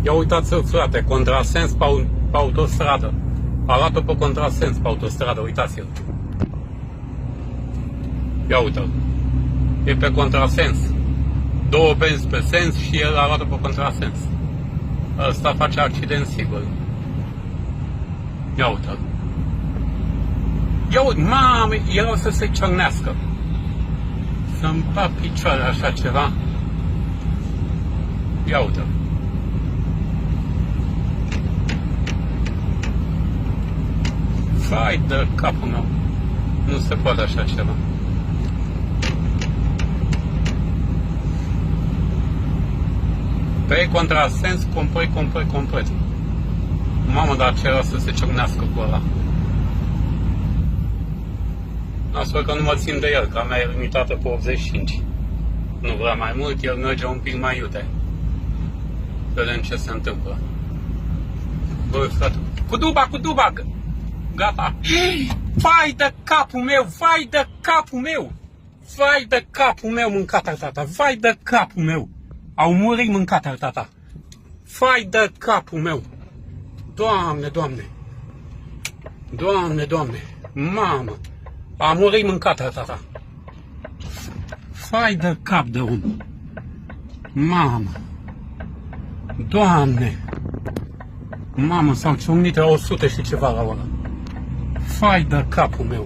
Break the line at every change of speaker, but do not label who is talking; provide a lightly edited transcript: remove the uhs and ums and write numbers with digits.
Ia uitați-l, frate, contrasens pe autostradă. Arată pe contrasens pe autostradă, uitați-l. Ia uite-l. E pe contrasens. Două benzi pe sens și el arată pe contrasens. Ăsta face accident sigur. Ia uite-l. Ia uite, mamă, el o să se ciornească. Să-mi fac picioare așa ceva. Ia uite-l. Vai de capul meu. Nu se poate așa ceva. Pe contrasens, complet. Mamă, dar ce era să se ciocnească cu ăla. Astfel că nu mă țin de el, că a mea e limitată pe 85. Nu vrea mai mult, el merge un pic mai iute. Vedem ce se întâmplă. Băi, frate, cu duba! Gata! Vai de capul meu! Vai de capul meu, mâncat tata! Vai de capul meu! Au murit mâncat tata! Vai de capul meu! Doamne! Mamă! A murit mâncat tata! Vai de cap de om! Mamă! Doamne! Mamă, s-au ciocnit la 100 și ceva la oră! Vai de capul meu!